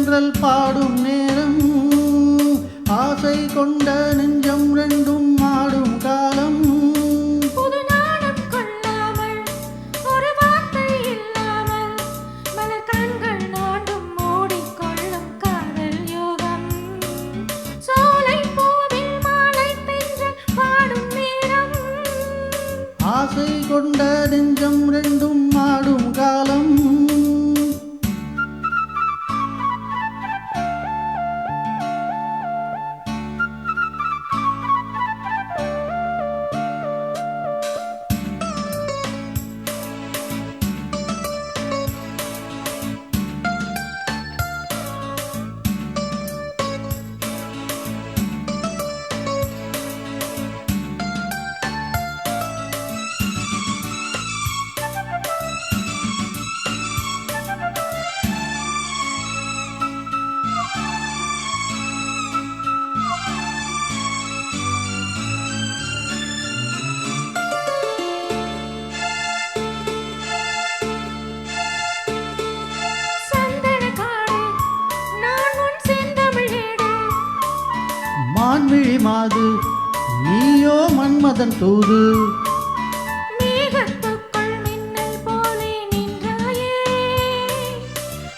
தென்றல் பாடும் நேரம் ஆசை கொண்ட நெஞ்சம் ரெண்டும் ஆடும் காலம் புது நாணம் கொள்ளாமல் ஒரு வார்த்தை இல்லாமல் மலர் கண்கள் நாடும் மூடிக்கொள்ளும் காதல் யோகம் சோலை பூவில் மாலை தென்றல் பாடும் நேரம் ஆசை கொண்ட நெஞ்சம் ரெண்டும் ஆடும் காலம் மான்விழி மாது நீயோ மன்மதன் தூது மேகத்துக்குள் மின்னல் போலே நின்றாயே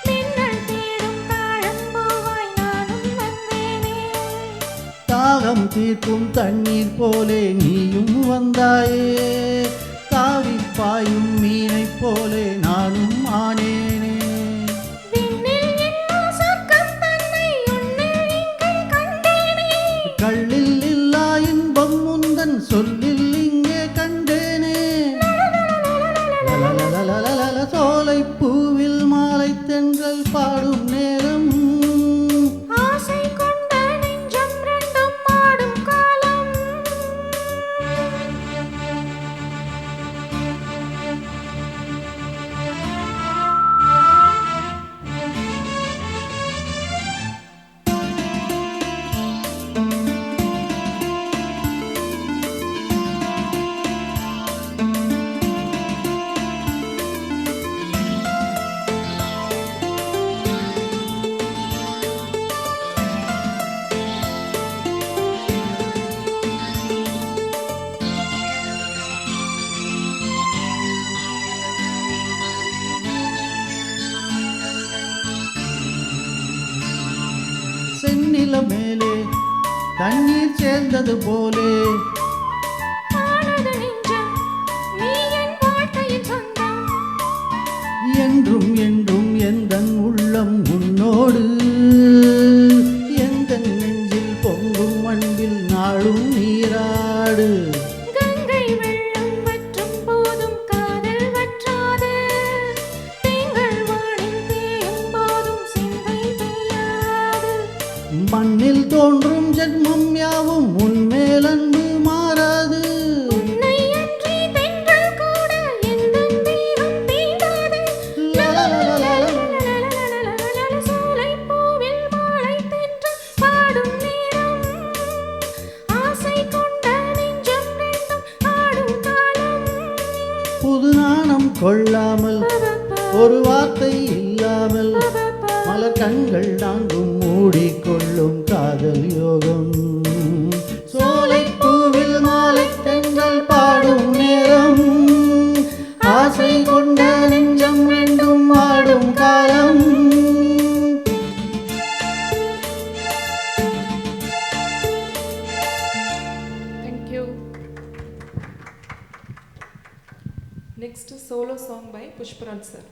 மின்னல் தேடும் தாழம்பூவாய் நானும் வந்தேனே தாகம் தீர்க்கும் தண்ணீர் போலே நீயும் வந்தாயே தாவி பாயும் மீனைப் போலே நானும் ஆனேனே கள்ளில் இல்லா இன்பம் முந்தன் சொல்லில் இங்கே கண்டேனே சோலை பூவில் மாலை தென்றல் பாடும் நேரம் ஆசை கொண்ட நெஞ்சம் ரெண்டும் ஆடும் காலம் செந்நில மேலே தண்ணீர் சேர்ந்தது போலே ஆனது நெஞ்சம் நீ என் வாழ்க்கையின் சொந்தம் என்றும் என்றும் எந்தன் உள்ளம் உன்னோடு எந்தன் நெஞ்சில் பொங்கும் அன்பில் நாளும் நீராடு கங்கை வெள்ளம் வற்றும் போதும் காதல் வற்றாது திங்கள் வானில் தேயும் போதும் சிந்தை பெய்யாது மண்ணில் தோன்றும் ஜென்மம் யாவும் உன்மேல் அன்பு மாறாது உன்னை அன்றி தென்றல் கூட எந்தன் தேகம் தீண்டாது சோலை பூவில் மாலை தென்றல் பாடும் நேரம் ஆசை கொண்ட நெஞ்சம் ரெண்டும் ஆடும் காலம் புது நாணம் கொள்ளாமல் ஒரு வார்த்தை இல்லாமல் மலர் கண்கள் நான்கும் மூடிக்கொள்ளும் காதல் யோகம் சோலை பூவில் மாலை தென்றல் பாடும் நேரம் ஆசை கொண்ட நெஞ்சம் ரெண்டும் ஆடும் காலம் Thank you. Next solo song by Pushparan sir.